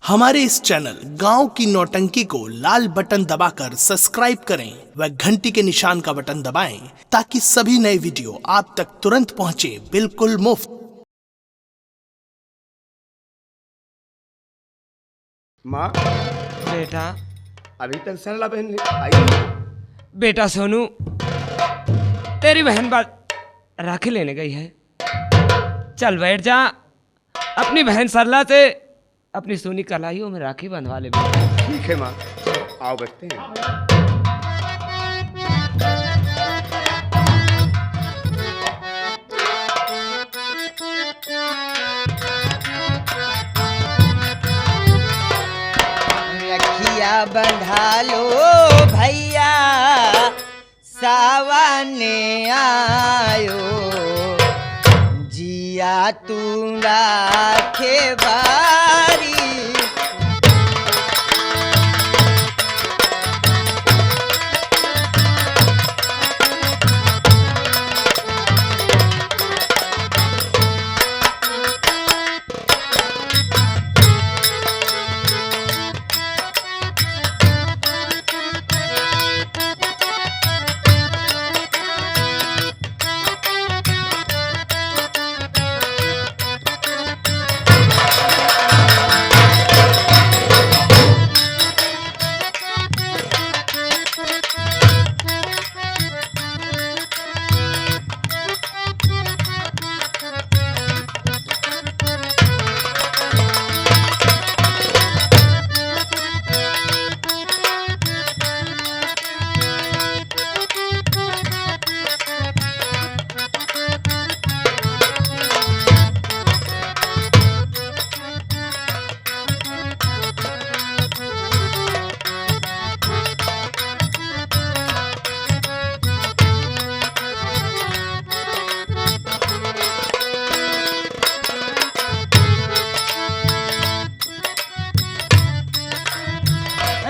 हमारे इस चैनल गांव की नौटंकी को लाल बटन दबाकर सब्सक्राइब करें व घंटी के निशान का बटन दबाएं ताकि सभी नए वीडियो आप तक तुरंत पहुंचे बिल्कुल मुफ्त। माँ बेटा अभी तक सरला बहन आई नहीं। बेटा सोनू, तेरी बहन बात राखी लेने गई है। चल बैठ जा, अपनी बहन सरला से अपनी सोनी कलाइयों में राखी बंधवा ले बेटा। ठीक है माँ, आओ बैठते हैं। रखिया बंधा लो भैया, सावन आयो, जिया तू राखे बारी।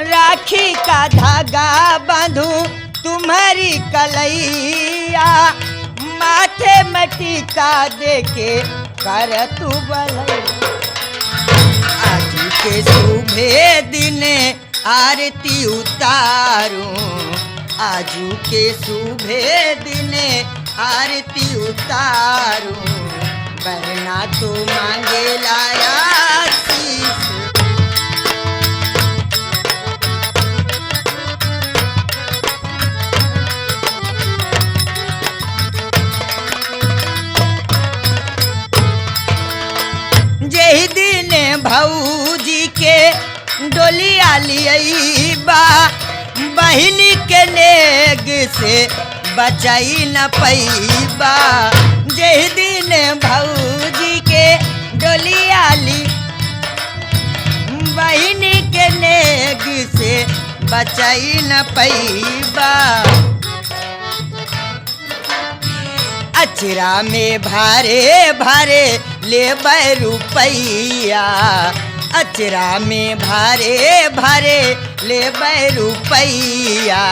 राखी का धागा बांधू तुम्हारी कलैया, माथे में टीका देके कर तू भलैया। आज के सुबह दिने आरती उतारूं, आजू के सुबह दिने आरती उतारूं, बहना तो मांगे लाया शीश। जही दिन भौजी के डोलिया लियई बा, बहिनी के नेग से बचाई न पैबा। जही दिन भौजी के डोलिया ली, बहिनी के नेग से बचाई न पैबा। अचरा में भारे भारे ले रुपैया, अचरा में भारे भारे ले रुपैया,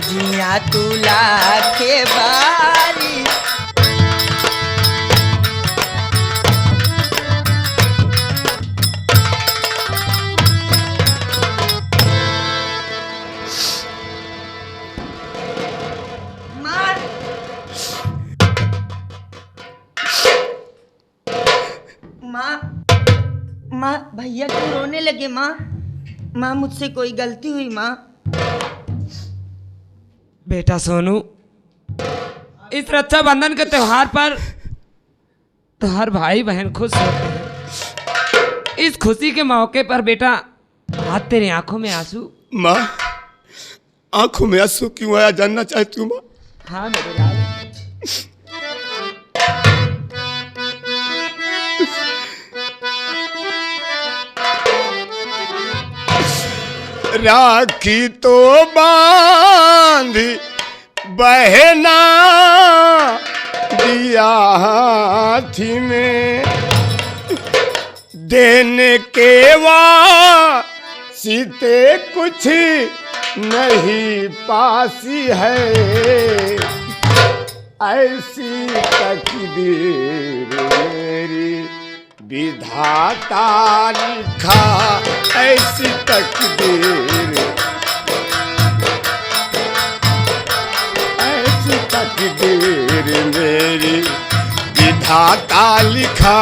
जिया तू लाखे बारी। माँ भैया क्यों रोने लगे? माँ मुझसे कोई गलती हुई माँ? बेटा सोनू, इस रक्षाबंधन के त्योहार पर तो हर भाई बहन खुश होते हैं। इस खुशी के मौके पर बेटा आज तेरी आंखों में आंसू। माँ आंखों में आंसू क्यों आया, जानना चाहती हूँ माँ? हाँ मेरे लाल। राखी तो बांधी बहना दिया हाथी में, देने के सीते कुछ नहीं पासी है, ऐसी तकदीर मेरी विधाता लिखा ऐसी तकदीर, ऐसी तकदीर मेरी विधाता लिखा,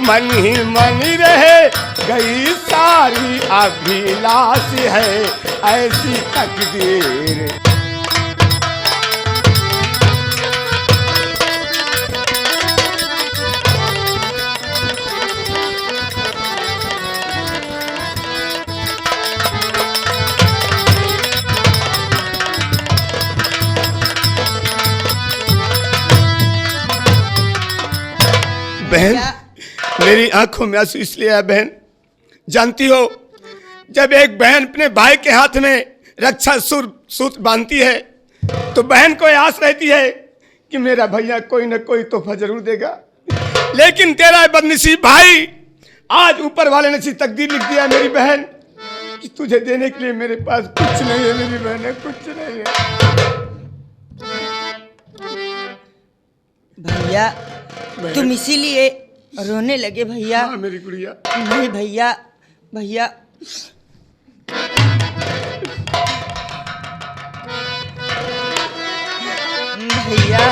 मन ही मन रहे गई सारी अभिलाष है ऐसी तकदीर। बहन, मेरी आंखों में आंसू इसलिए है बहन, जानती हो जब एक बहन अपने भाई के हाथ में रक्षा सूत्र बांधती है तो बहन को आस रहती है कि मेरा भैया कोई न कोई तोहफा जरूर देगा, लेकिन तेरा बदनसीब भाई आज ऊपर वाले ने सी तकदीर लिख दिया मेरी बहन कि तुझे देने के लिए मेरे पास कुछ नहीं है मेरी बहन, कुछ नहीं है। भैया तुम इसीलिए रोने लगे भैया? हाँ मेरी गुड़िया। नहीं भैया, भैया भैया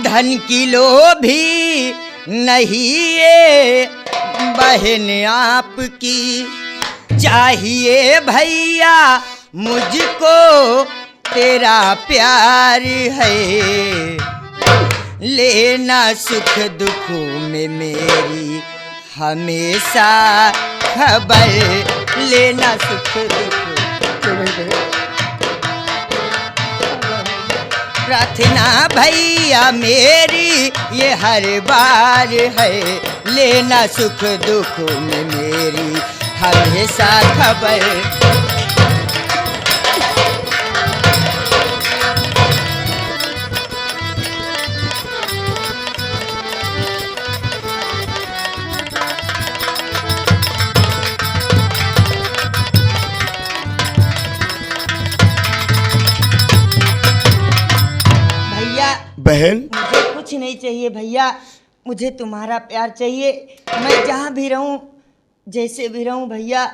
धन की लोभी नहीं ये बहन आपकी, चाहिए भैया मुझको तेरा प्यार है, लेना सुख दुख में मेरी हमेशा खबर, लेना सुख दुख। प्रार्थना भैया मेरी ये हर बार है, लेना सुख दुख में मेरी हमेशा खबर। बहन मुझे कुछ नहीं चाहिए भैया, मुझे तुम्हारा प्यार चाहिए। मैं जहाँ भी रहूँ जैसे भी रहूँ भैया,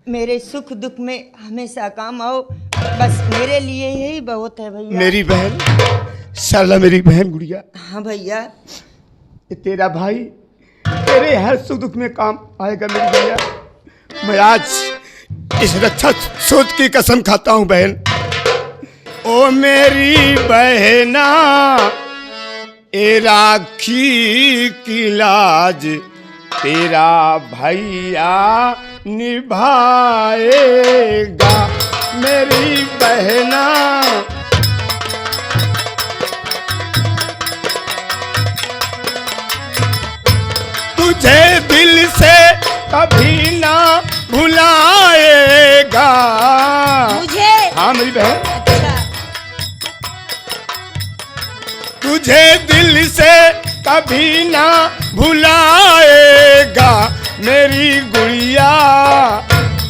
मेरे सुख दुख में हमेशा काम आओ, बस मेरे लिए यही बहुत है भैया। मेरी बहन सरला, मेरी बहन गुड़िया। हाँ भैया। ये तेरा भाई तेरे हर सुख दुख में काम आएगा मेरी भैया। मैं आज इस रक्षा सोच की कसम खाता हूँ बहन। ओ मेरी बहना ए राखी की लाज तेरा भैया निभाएगा। मेरी बहना तुझे दिल से कभी ना भुलाएगा। मुझे? हाँ मेरी बहन। अच्छा। तुझे दिल से कभी ना भुलाएगा मेरी गुड़िया।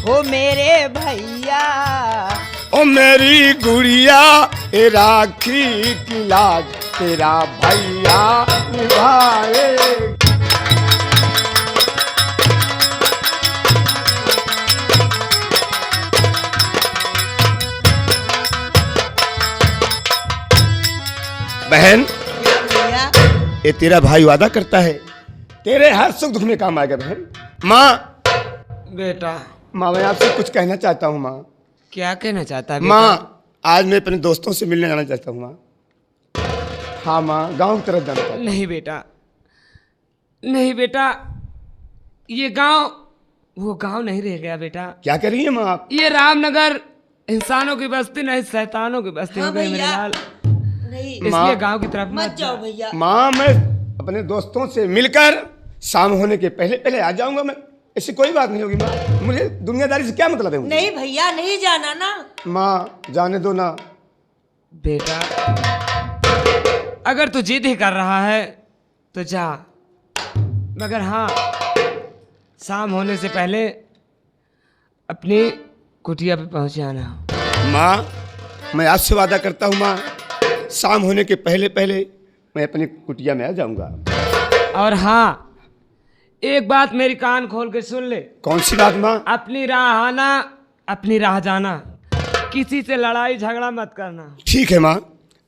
ओ मेरे भैया, ओ मेरी गुड़िया ए राखी की लाज तेरा भैया निभाएगा। बहन भैया ये तेरा भाई वादा करता है तेरे हर सुख दुख में काम आएगा बहन। माँ बेटा, माँ मैं आपसे कुछ कहना चाहता हूँ। माँ क्या कहना चाहता है बेटा? माँ आज मैं अपने दोस्तों से मिलने जाना चाहता हूँ माँ। हाँ माँ गांव की तरफ जाना चाहता हूँ। नहीं बेटा, नहीं बेटा, ये गांव वो गांव नहीं रह गया बेटा। क्या कर रही है माँ आप? ये रामनगर इंसानों की बस्ती नहीं शैतानों की बस्ती हाँ हो गई मेरे भैया। लाल। नहीं इसलिए गांव की तरफ मत जाओ भैया। माँ मैं अपने दोस्तों से मिलकर शाम होने के पहले पहले आ जाऊंगा। मैं ऐसी कोई बात नहीं होगी माँ। मुझे दुनियादारी से क्या मतलब है? नहीं भैया नहीं जाना ना। माँ जाने दो ना। बेटा अगर तू जिद ही कर रहा है तो जा, मगर हाँ शाम होने से पहले अपनी कुटिया पे पहुंच जाना। माँ मैं आपसे वादा करता हूँ माँ, शाम होने के पहले पहले मैं अपनी कुटिया में आ जाऊंगा। और हाँ एक बात मेरी कान खोल के सुन ले। कौन सी बात माँ? अपनी राह आना, अपनी राह जाना, किसी से लड़ाई झगड़ा मत करना। ठीक है माँ,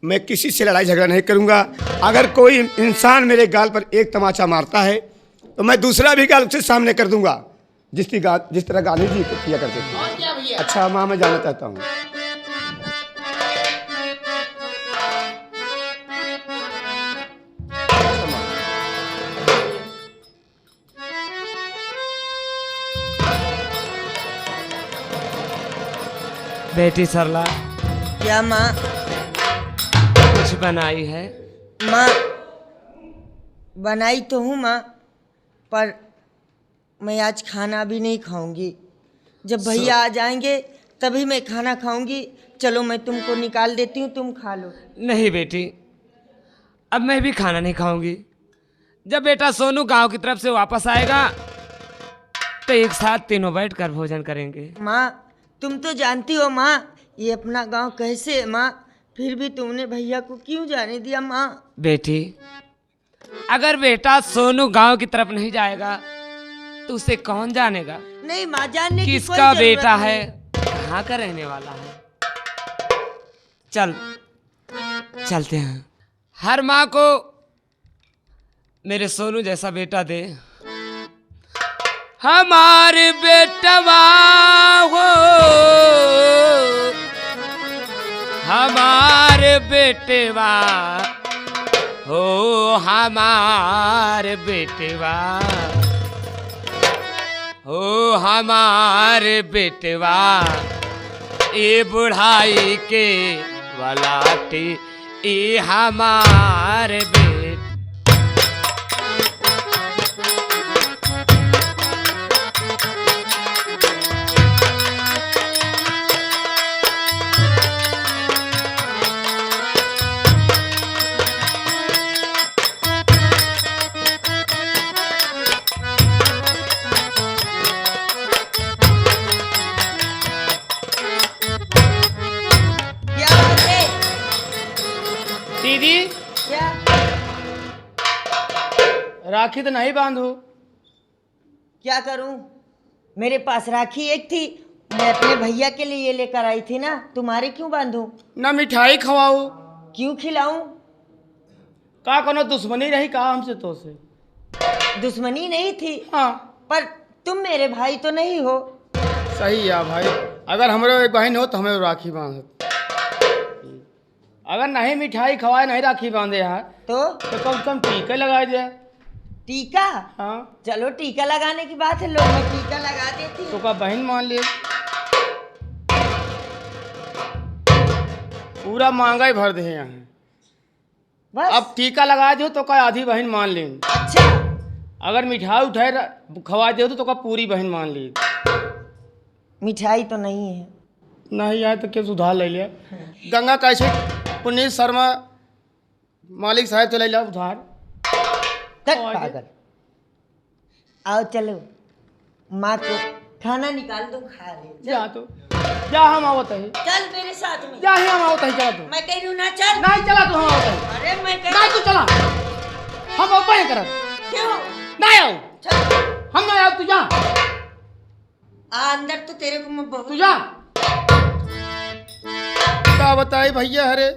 मैं किसी से लड़ाई झगड़ा नहीं करूँगा। अगर कोई इंसान मेरे गाल पर एक तमाचा मारता है तो मैं दूसरा भी गाल उससे सामने कर दूंगा, जिस तरह गांधी जी किया करते थे। अच्छा माँ, मैं जानना चाहता हूँ, बेटी सरला क्या माँ? कुछ बनाई है? माँ बनाई तो हूँ माँ, पर मैं आज खाना भी नहीं खाऊंगी। जब भैया आ जाएंगे तभी मैं खाना खाऊंगी। चलो मैं तुमको निकाल देती हूँ, तुम खा लो। नहीं बेटी, अब मैं भी खाना नहीं खाऊंगी। जब बेटा सोनू गांव की तरफ से वापस आएगा तो एक साथ तीनों बैठ कर भोजन करेंगे। माँ तुम तो जानती हो माँ ये अपना गांव कैसे है माँ, फिर भी तुमने भैया को क्यों जाने दिया माँ? बेटी, अगर बेटा सोनू गांव की तरफ नहीं जाएगा तो उसे कौन जानेगा? नहीं माँ, जानने की कोई किसका जरूरत बेटा नहीं। है, कहाँ का रहने वाला है। चलते हैं। हर माँ को मेरे सोनू जैसा बेटा दे। हमारे बेटवा हो, हमारे बेटवा हो, हमारे बेटवा हो, हमारे बेटवा ये बुढ़ाई के वलाटी, ये हमारे बेट। क्या बात है? दीदी क्या? राखी तो नहीं बांधो। क्या करूं? मेरे पास राखी एक थी, मैं अपने भैया के लिए ये लेकर आई थी ना, तुम्हारे क्यों बांधूं? ना मिठाई खवाओ, क्यों खिलाऊं? का कोनो दुश्मनी रही का हमसे तो से? दुश्मनी नहीं थी, हाँ पर तुम मेरे भाई तो नहीं हो। सही है भाई, अगर हमारे एक बहन हो तो हमें राखी बांधत। अगर नहीं मिठाई खवाए नहीं राखी बांधे यार तो तो कम से कम टीका लगा दे। टीका? हाँ चलो टीका लगाने की बात है, लो मैं टीका लगा देती तो हूँ। का बहन मान ले, पूरा महंगाई भर दे यहाँ। बस अब टीका लगा दो तो का आधी बहन मान ले, अच्छा। अगर मिठाई उठाए खवा दे तो का पूरी बहन मान ली। मिठाई तो नहीं है। नहीं आए तो क्या सुधार ले लिया। गंगा कैसे पुनीत शर्मा मालिक साहब तो ले लिया उधार। तक पागल। आओ चलो, माँ को खाना निकाल दो, खा ले। जा तो जा, हम आवत है। चल मेरे साथ में। जा ही हम आवत है, जा तो। मैं कह रही हूँ ना, चल। नहीं चला तो हम आवत है। अरे मैं कह नहीं तू चला, हम अब नहीं करत। क्यों? नहीं आओ, चल हम नहीं आओ, तू जा। अंदर तो तेरे को मैं बहुत। तू जा। क्या बताई भैया, अरे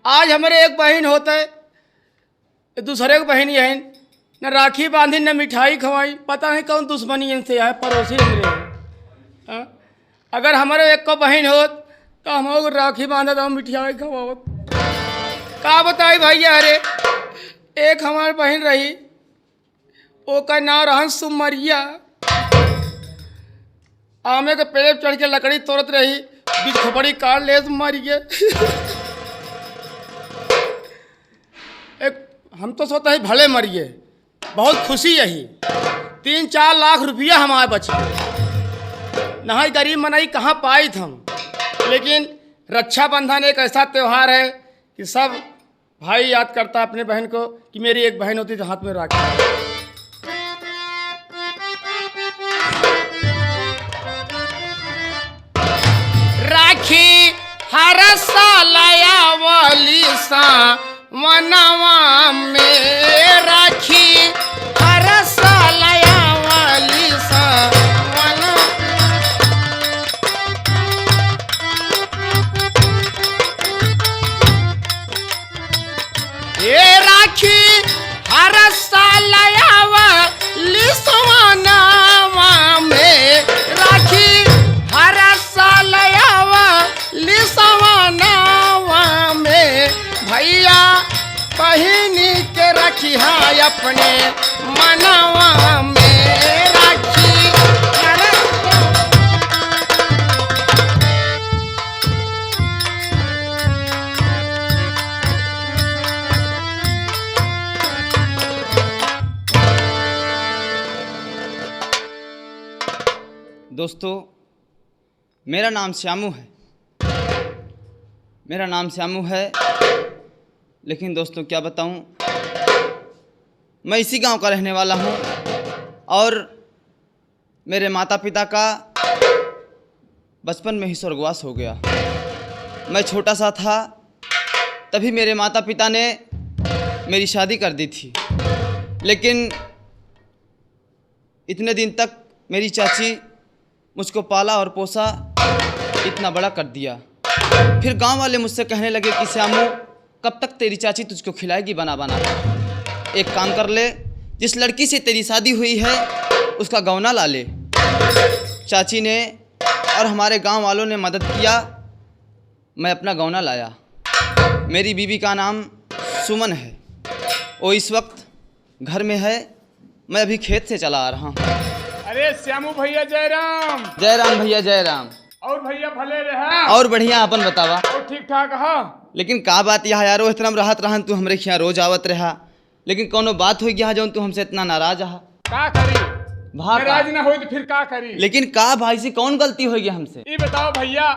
आज हमारे एक बहन होता है, दूसरे को बहन है, न राखी बांधी न मिठाई खवाई, पता नहीं कौन दुश्मनी इनसे है, पड़ोसी मेरे हैं। अगर हमारे एक को बहन हो तो हम राखी बांधा तो मिठाई खवाओ। का बताई भैया, अरे एक हमारी बहन रही, वो का नाम रहन सुमरिया। आमे के पेड़ चढ़ के लकड़ी तोड़त रही, बीच खोपड़ी काट ले मर गए। एक हम तो सोचते हैं भले मर गए, बहुत खुशी यही। 3-4 लाख रुपया हमारे बचे, नहीं गरीब मनाई कहाँ पाई थे हम। लेकिन रक्षाबंधन एक ऐसा त्यौहार है कि सब भाई याद करता है अपने बहन को कि मेरी एक बहन होती तो हाथ में राखी। राखी हर साल वाली सा मनवा में राखी हर साल आवली सावन। ये राखी हर साल आवली सवनवा में राखी हर साल आवली सवनवा में भैया बहिनी के रखी है अपने मनवा में राखी हर। दोस्तों, मेरा नाम श्यामू है। मेरा नाम श्यामू है, लेकिन दोस्तों क्या बताऊं, मैं इसी गांव का रहने वाला हूं और मेरे माता पिता का बचपन में ही स्वर्गवास हो गया। मैं छोटा सा था तभी मेरे माता पिता ने मेरी शादी कर दी थी, लेकिन इतने दिन तक मेरी चाची मुझको पाला और पोसा, इतना बड़ा कर दिया। फिर गांव वाले मुझसे कहने लगे कि श्यामू, कब तक तेरी चाची तुझको खिलाएगी बना बना कर? एक काम कर ले, जिस लड़की से तेरी शादी हुई है उसका गौना ला ले। चाची ने और हमारे गांव वालों ने मदद किया, मैं अपना गौना लाया। मेरी बीवी का नाम सुमन है, वो इस वक्त घर में है, मैं अभी खेत से चला आ रहा हूँ। अरे श्यामू भैया जय राम। जय राम भैया, जय राम। और भैया भले रहा? और बढ़िया, अपन बतावा। और ठीक ठाक हा? लेकिन का बात यह यारो, इतना राहत रहन तू हमरे खिया रोज आवत रहा, लेकिन कोनो बात हो गया जौन तू हमसे इतना नाराज हा? का करी? भाग नाराज ना हो तो फिर का करी? लेकिन का भाई से कौन गलती हो गया हमसे? ये बताओ भैया,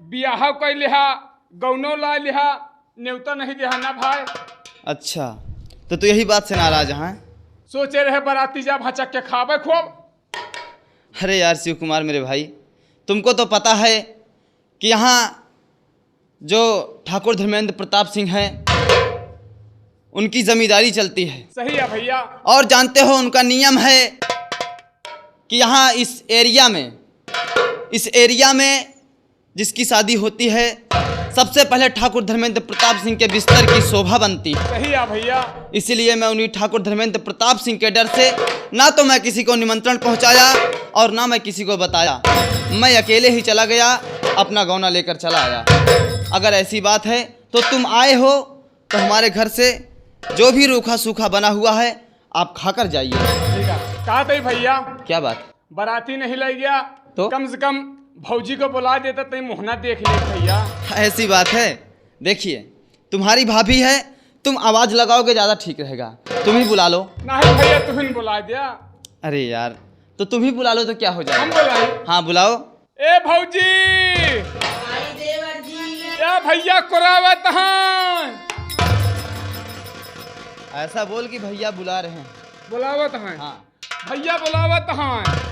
बियाह कर लिहा, गौनो ला लिहा, न्योता नहीं दिहा ना भाई? अच्छा, तो तू यही बात से नाराज है? सोचे रहे बाराती जा भचक के खावे खूब। अरे यार शिव कुमार मेरे भाई, तुमको तो पता है कि यहाँ जो ठाकुर धर्मेंद्र प्रताप सिंह हैं उनकी जमींदारी चलती है। सही है भैया। और जानते हो उनका नियम है कि यहाँ इस एरिया में जिसकी शादी होती है सबसे पहले ठाकुर धर्मेंद्र प्रताप सिंह के बिस्तर की शोभा बनती है। सही है भैया। इसीलिए मैं उन्हीं ठाकुर धर्मेंद्र प्रताप सिंह के डर से ना तो मैं किसी को निमंत्रण पहुंचाया और ना मैं किसी को बताया, मैं अकेले ही चला गया, अपना गौना लेकर चला आया। अगर ऐसी बात है तो तुम आए हो तो हमारे घर से जो भी रूखा सूखा बना हुआ है आप खाकर जाइए। ठीक है। कहा था भैया? क्या बात? बाराती नहीं लाई गया तो कम से कम भौजी को बुला देता तो मुहना देख ले भैया। ऐसी बात है, देखिए तुम्हारी भाभी है, तुम आवाज लगाओगे ज्यादा ठीक रहेगा, तुम ही बुला लो। नहीं भैया, तुम्हें बुला दिया। अरे यार, तो तुम ही बुला लो तो क्या हो हम जाएगा? बुलाई? हाँ बुलाओ। ए भौजी, क्या भैया कुरावत हैं? ऐसा बोल कि भैया बुला रहे हैं। बुलावत हैं? हाँ। भैया बुलावत हैं।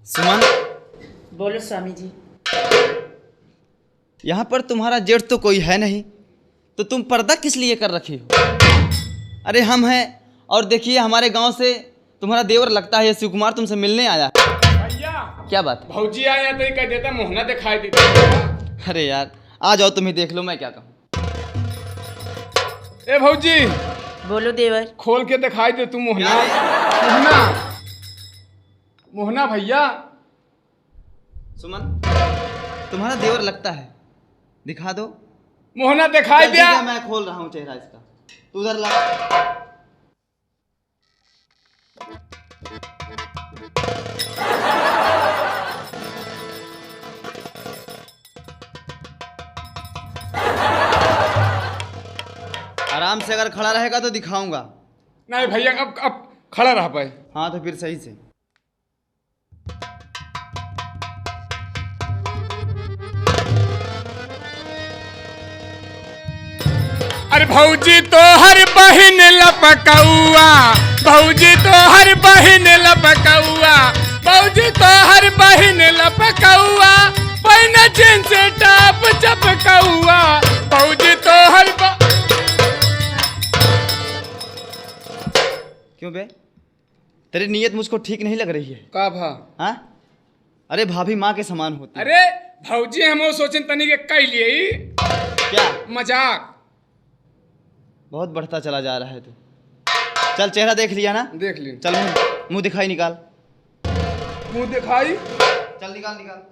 सुमन, बोलो स्वामी जी। यहाँ पर तुम्हारा जेठ तो कोई है नहीं, तो तुम पर्दा किस लिए कर रखी हो? अरे हम हैं, और देखिए हमारे गांव से तुम्हारा देवर लगता है शिव कुमार तुमसे मिलने आया। भैया क्या बात? भौजी आया तो ये कह देता मोहना दिखाई देता। अरे यार आ जाओ, तुम ही देख लो, मैं क्या कहूँ। ए भौजी, बोलो देवर। खोल के दिखाई दे तू मोहना। मोहना, मोहना भैया। सुमन, तुम्हारा देवर लगता है, दिखा दो। मोहना दिखाई चल, दिया। ठीक है, मैं खोल रहा हूँ चेहरा इसका, तू उधर लगा। आराम से अगर खड़ा रहेगा तो दिखाऊंगा। नहीं भैया, अब खड़ा रह पाए। हाँ तो फिर सही से। अरे भौजी तो हर बहिन लपकौआ, भौजी तो हर बहिन लपकौआ, भौजी तो हर बहिन लपकौआ, पहने जींस टॉप चपकौआ, भौजी तो हर क्यों बे, तेरी नीयत मुझको ठीक नहीं लग रही है। का भा? हाँ, अरे भाभी माँ के समान होती है। अरे भौजी हम सोचन तनी के कह लिए क्या मजाक। बहुत बढ़ता चला जा रहा है तू। चल चेहरा देख लिया ना, देख ली। चल मुंह दिखाई निकाल। मुंह दिखाई? चल निकाल निकाल।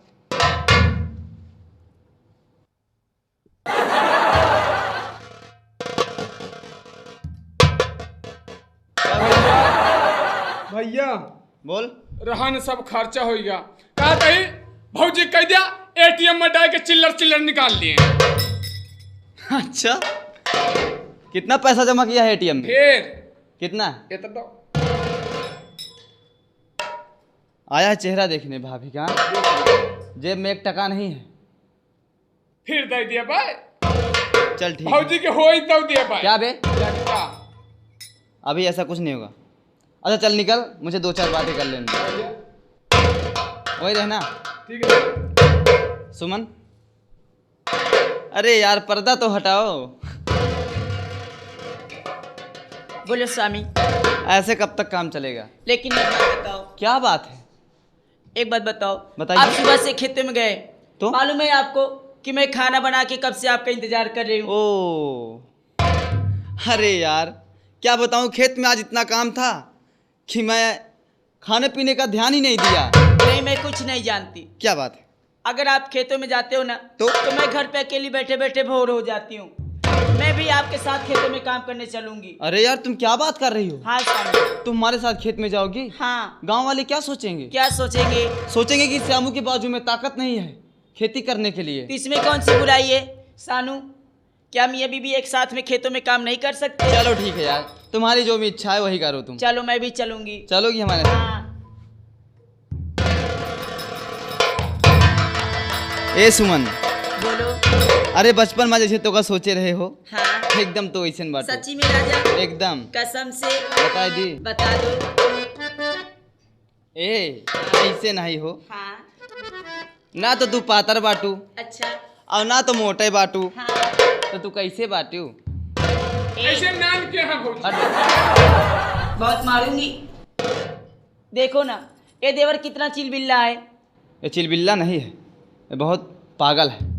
भैया बोल। रहन सब खर्चा हो गया। कहा तही भौजी कह दिया एटीएम में डाल के चिल्लर चिल्लर निकाल लिए। अच्छा, कितना पैसा जमा किया है एटीएम में? फिर कितना? इतना आया है चेहरा देखने भाभी का, जेब में 1 टका नहीं है। फिर दे दिया भाई। चल ठीक है। भौजी के हो ही तो दिया भाई। क्या बे, क्या? अभी ऐसा कुछ नहीं होगा। अच्छा चल निकल, मुझे 2-4 बातें कर लेने दे। वही रहना। ठीक है सुमन। अरे यार पर्दा तो हटाओ। बोलो स्वामी। ऐसे कब तक काम चलेगा? लेकिन एक बात बताओ। क्या बात है? एक बात बताओ। बताइए। आप सुबह से खेतों में गए तो? मालूम है आपको कि मैं खाना बना के कब से आपका इंतजार कर रही हूँ। ओ, अरे यार क्या बताऊं, खेत में आज इतना काम था कि मैं खाने पीने का ध्यान ही नहीं दिया। नहीं, मैं कुछ नहीं जानती। क्या बात है? अगर आप खेतों में जाते हो ना तो मैं घर पे अकेली बैठे बैठे बोर हो जाती हूँ। मैं भी आपके साथ खेतों में काम करने चलूंगी। अरे यार तुम क्या बात कर रही हो? हाँ स्वामी। तुम हमारे साथ खेत में जाओगी? हाँ। गांव वाले क्या सोचेंगे? क्या सोचेंगे? सोचेंगे कि श्यामू के बाजू में ताकत नहीं है खेती करने के लिए। तो इसमें कौन सी बुराई है सानू? क्या मियाँ बीबी एक साथ में खेतों में काम नहीं कर सकते? चलो ठीक है यार, तुम्हारी जो भी इच्छा है वही करो तुम। चलो मैं भी चलूंगी। चलोगी हमारे साथ? हाँ। ए सुमन, बोलो। अरे बचपन में जैसे तो का सोचे रहे हो हाँ। एकदम तो वैसे बात सच्ची में राजा? एकदम कसम से बता दी। बता दो। ए ऐसे नहीं हो हाँ। ना, तो तू पातर बाटू अच्छा। और ना तो मोटे बाटू, हाँ। तो तू कैसे बाटू? ऐसे नाम क्या है भौजी? बहुत मारूंगी। देखो ना ये देवर कितना चिलबिल्ला है। ये चिलबिल्ला नहीं है, ये बहुत पागल है।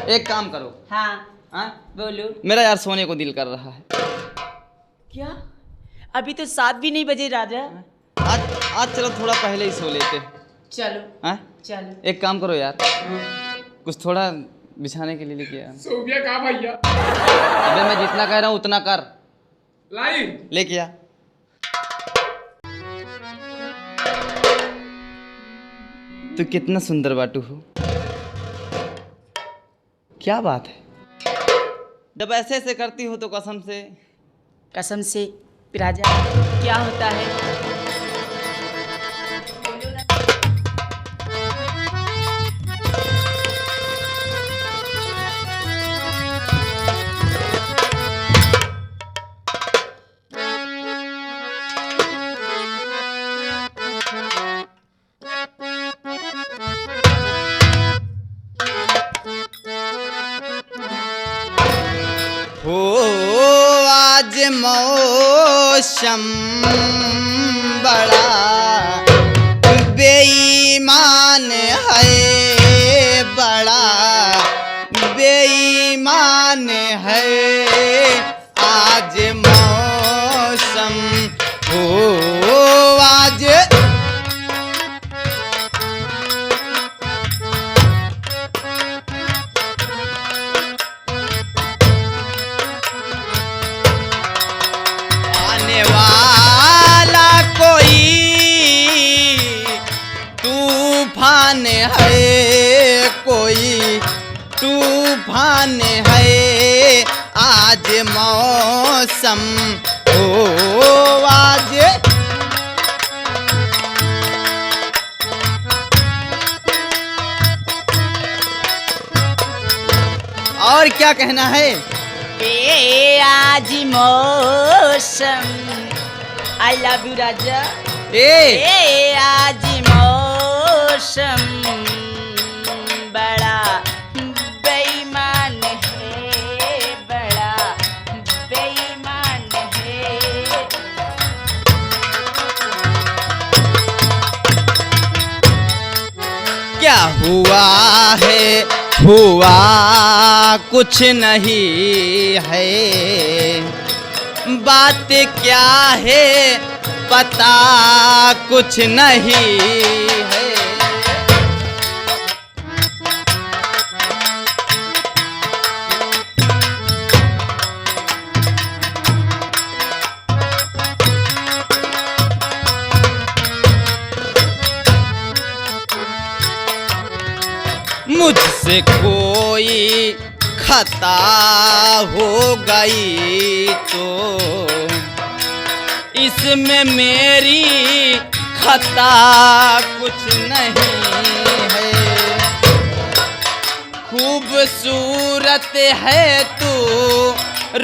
एक काम करो। हाँ। हाँ? बोलो। मेरा यार सोने को दिल कर रहा है। क्या? अभी तो 7 भी नहीं बजे राजा। आज चलो थोड़ा पहले ही सो लेते हैं। चलो। हाँ? चलो। एक काम करो यार, कुछ थोड़ा बिछाने के लिए लेके आ। सोबिया कहा भैया? अबे मैं जितना कह रहा हूँ उतना कर। लाई लेके आ। तू कितना सुंदर बाटू हो। क्या बात है, जब ऐसे ऐसे करती हो तो कसम से। कसम से राजा क्या होता है? बोलो ना। हो आज मौसम बड़ा बेईमान है, बड़ा बेईमान है आज मौसम। हो आज आने वाला कोई तूफान है, कोई तूफान है आज मौसम। हो आज और क्या कहना है? आज मौसम आई लव यू राजा आज मौसम बड़ा बेईमान है बड़ा बेईमान है। क्या हुआ है हुआ कुछ नहीं है, बात क्या है पता कुछ नहीं है। मुझसे कोई खता हो गई तो इसमें मेरी खता कुछ नहीं है। खूबसूरत है तू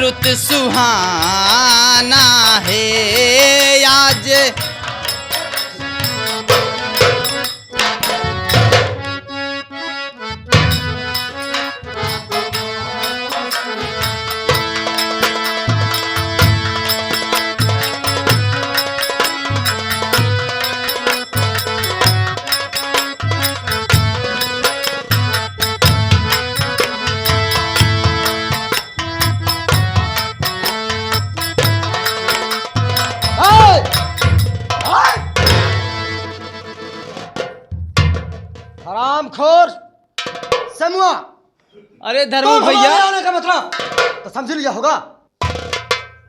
रुत सुहाना है आज हरामखोर समूह। अरे धर्मू भैया आने का मतलब तो समझ लिया होगा।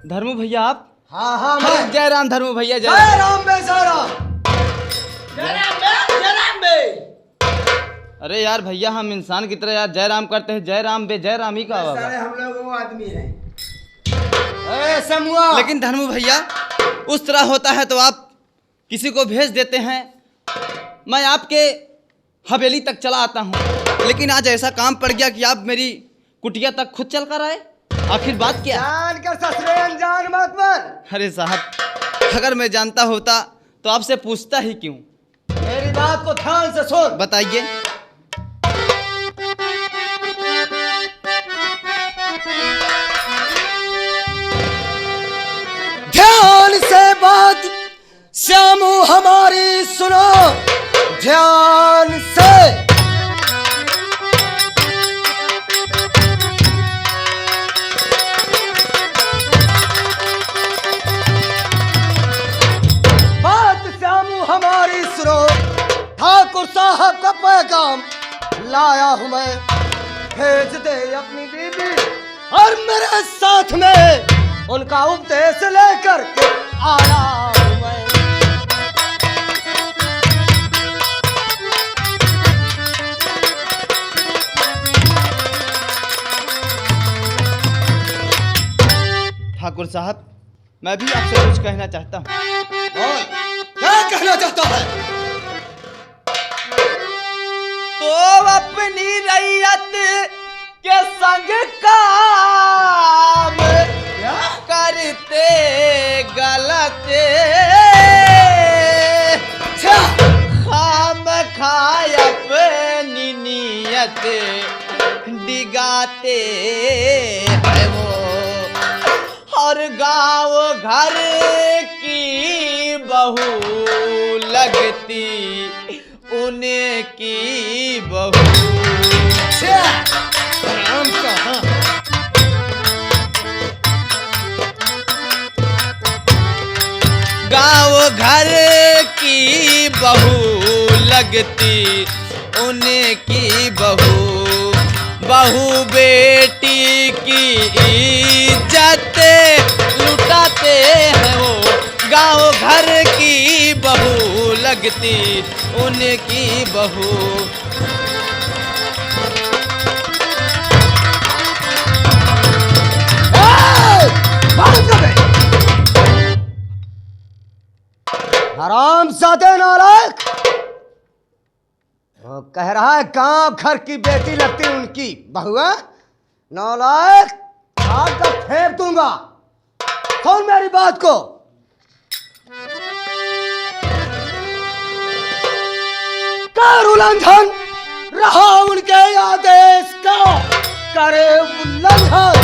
धर्मू भैया आप हाँ हाँ मैं जय राम धर्मू भैया जय जय राम बे जय राम। अरे यार भैया हम इंसान की तरह यार जय राम करते हैं, जय राम बे जय राम ही का होगा। हम लोग वो आदमी हैं। ए समूह लेकिन धर्मू भैया उस तरह होता है तो आप किसी को भेज देते हैं, मैं आपके हवेली तक चला आता हूँ। लेकिन आज ऐसा काम पड़ गया कि आप मेरी कुटिया तक खुद चल कर आए, आखिर बात क्या? जान कर ससुरे अनजान मत बन। अरे साहब अगर मैं जानता होता तो आपसे पूछता ही क्यों? मेरी बात को ध्यान से सुन। बताइए। ध्यान से बात श्यामू हमारी सुनो ध्यान से। बात श्यामू हमारी सुनो, ठाकुर साहब का पैगाम लाया हूं मैं, भेज दे अपनी बीबी और मेरे साथ में उनका उपदेश लेकर के आया हूं मैं। ठाकुर साहब मैं भी आपसे कुछ कहना चाहता हूँ। और क्या कहना चाहता है? तो अपनी रैयत के संग काम करते गलत खाम खाए अपनी नीयत डिगाते हैं वो, और गाँव घर की बहू लगती उनकी बहू। राम कहाँ? गाँव घर की बहू लगती उनकी बहू, बहू बेटी की इज्जत लुटाते हैं वो, गाँव घर की बहू लगती उनकी बहू। हराम ज़ादे नालायक, वो कह रहा है गांव घर की बेटी लगती उनकी बहुआ। नालायक आग का फेंक दूंगा। सुन मेरी बात को। कर उल्लंघन रहा उनके आदेश का, करे उल्लंघन।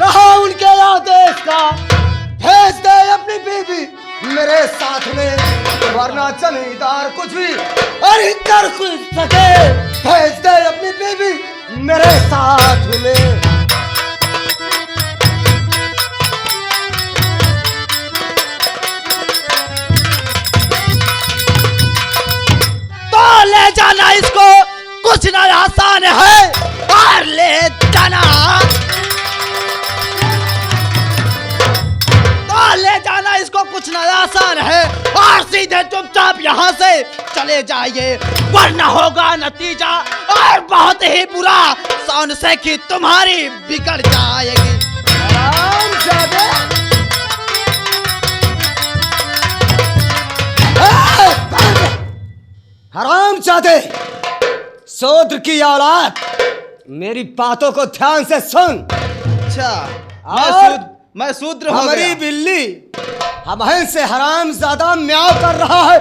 रहा उनके आदेश का, भेज दे अपनी बीबी मेरे साथ में, वरना जमींदार कुछ भी अरे कर कुछ सके। भेज दे अपनी बीबी मेरे साथ में। तो ले जाना इसको, कुछ ना आसान है, और ले जाना। तो ले जाना इसको, कुछ ना आसान है, और सीधे चुपचाप यहाँ से चले जाइए, वरना होगा नतीजा और बहुत ही बुरा, सौन से कि तुम्हारी बिगड़ जाएगी। हरामजादे, शूद्र की औलाद, मेरी बातों को ध्यान से सुन। अच्छा, मैं शूद्र हो हमारी गया। बिल्ली हमहन से हरामजादा म्याऊं कर रहा है।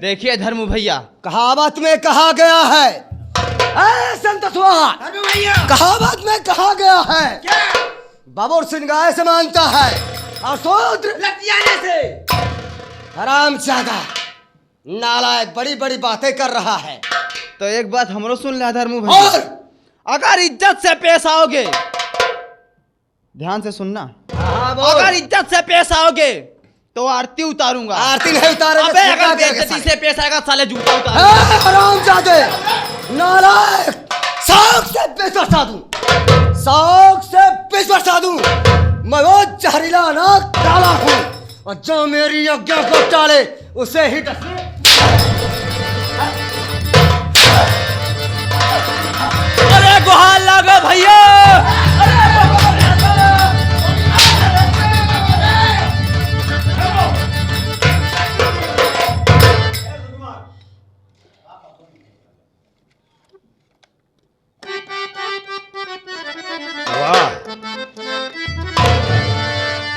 देखिए धर्म भैया, कहावत में कहा गया है, कहावत में कहा गया है, बबूर सिंह गाय से मानता है और शूद्र लतियाने से। हरामजादा नालायक बड़ी बड़ी बातें कर रहा है। तो एक बात हमरो सुन ले धर्म भैया, और अगर इज्जत से पेश आओगे, ध्यान से सुनना, अगर इज्जत से पेश आओगे तो आरती उतारूंगा। आरती नहीं उतारेगा। अबे अगर बेइज्जती से पेश आएगा साले जूता उतारूंगा। हरामजादे नालायक, शौक से पेश बरसा दूं, शौक से पेश बरसा दूं। मैं वो जहरीला अनार डाला हूं, और जो मेरी आज्ञा को टाले उसे ही डसे। अरे गुहार लगे भैया।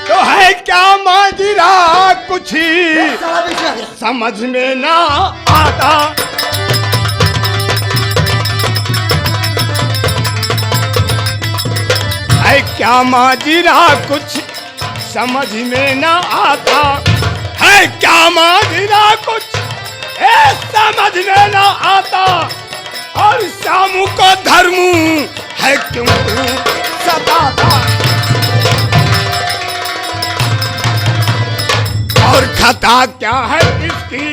तो है क्या माजरा कुछ ही समझ में ना आता। है क्या माजरा कुछ समझ में ना आता। है क्या माजरा कुछ समझ में ना आता। और शामू को धर्मू है क्यों तू सताता। और खता क्या है इसकी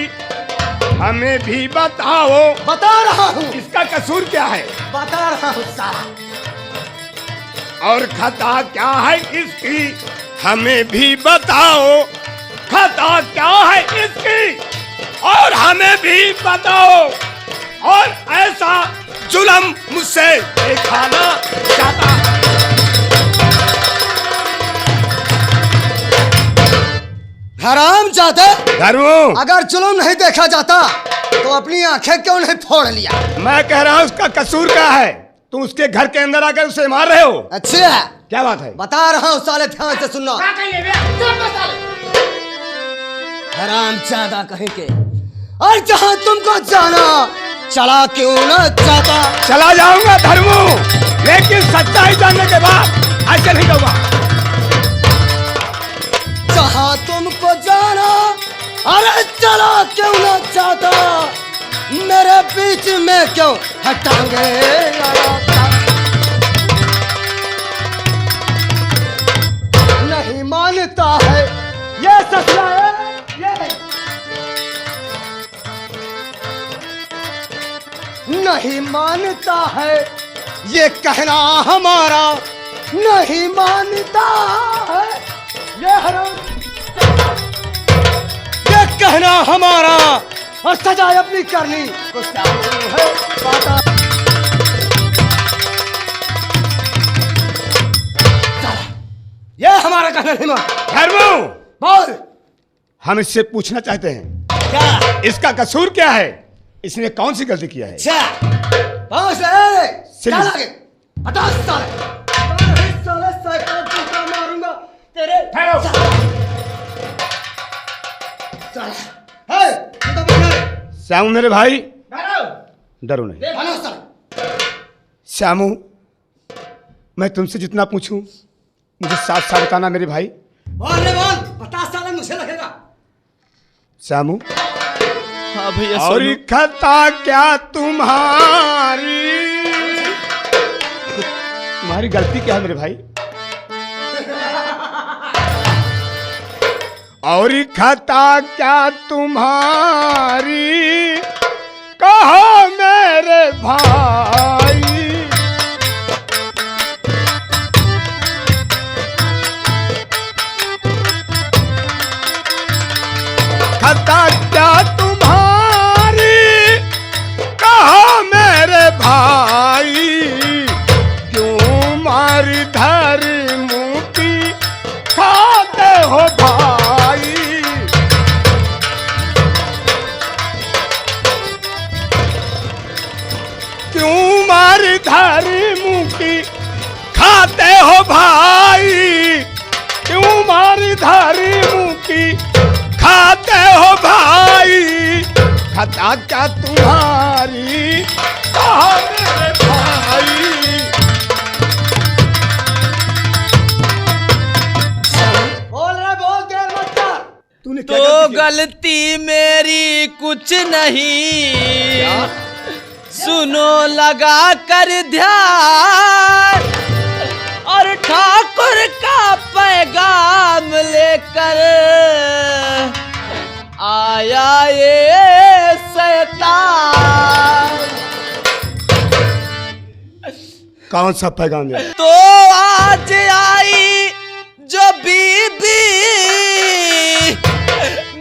हमें भी बताओ। बता रहा हूं, इसका कसूर क्या है? बता रहा हूं साहब। और खता क्या है इसकी हमें भी बताओ। खता क्या है इसकी और हमें भी बताओ। और ऐसा जुल्म मुझसे देखा ना जाता। हरामजादे, धर्मो, अगर जुल्म नहीं देखा जाता तो अपनी आंखें क्यों नहीं फोड़ लिया? मैं कह रहा हूँ उसका कसूर क्या है? तुम उसके घर के अंदर आकर उसे मार रहे हो। अच्छा, क्या बात है? बता रहा हूँ साले, ध्यान से सुनना। हरामजादा कहीं के, और जहाँ तुमको जाना चला क्यों न जाता। चला जाऊंगा धर्मो, लेकिन सच्चाई जानने के बाद ऐसे नहीं कहूंगा। जहाँ तुमको जाना अरे चला क्यों न जाता। मेरे बीच में क्यों हटांगे लड़ाता। नहीं मानता है ये सच्चा है, ये नहीं मानता है ये कहना हमारा। नहीं मानता है ये ये कहना हमारा, और सजा अपनी करनी कुछ है पाता। ये हमारा कहना नहीं मान। धर्मो, बोल। हम इससे पूछना चाहते हैं क्या? इसका कसूर क्या है? इसने कौन सी गलती किया है? पहुंच ले, चल आगे, हटा साले, साले साइकिल टूटा मारूंगा तेरे। श्यामू मेरे भाई, डरो नहीं। श्यामू, मैं तुमसे जितना पूछूं मुझे साफ साफ बताना मेरे भाई। बोल रे बोल, 50 साल मुझे लगेगा। श्यामू, हाँ भैया और सोनू। खता क्या तुम्हारी? तुम्हारी गलती क्या है मेरे भाई? और खता क्या तुम्हारी? कहो मेरे भाई। खता क्या तुम्हारी? कहो मेरे भाई। क्यों मारी धरी मुकी खाते हो भाई? क्यों मारी धरी मुकी खाते हो भाई? क्यों मारी धरी मुकी खाते हो भाई? खता क्या तुम्हारी? कहो मेरे भाई। बोल रे बोल, देर मत कर। तूने क्या तो गलती की? गलती मेरी कुछ नहीं, सुनो लगा कर ध्यान, और ठाकुर का पैगाम लेकर आया ये शैतान। कौन सा पैगाम है? तो आज आई जो बीबी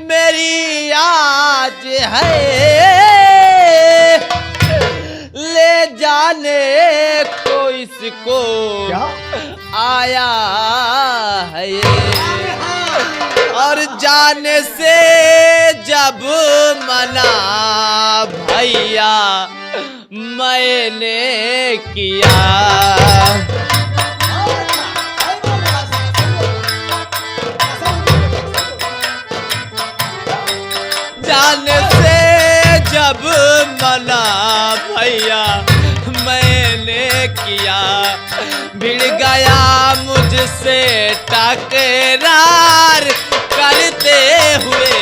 मेरी आज है, ले जाने को इसको क्या? आया है ये। और जाने से जब मना भैया मैंने किया, जाने से जब मना भैया मैंने किया, भिड़ गया मुझसे टकरार करते हुए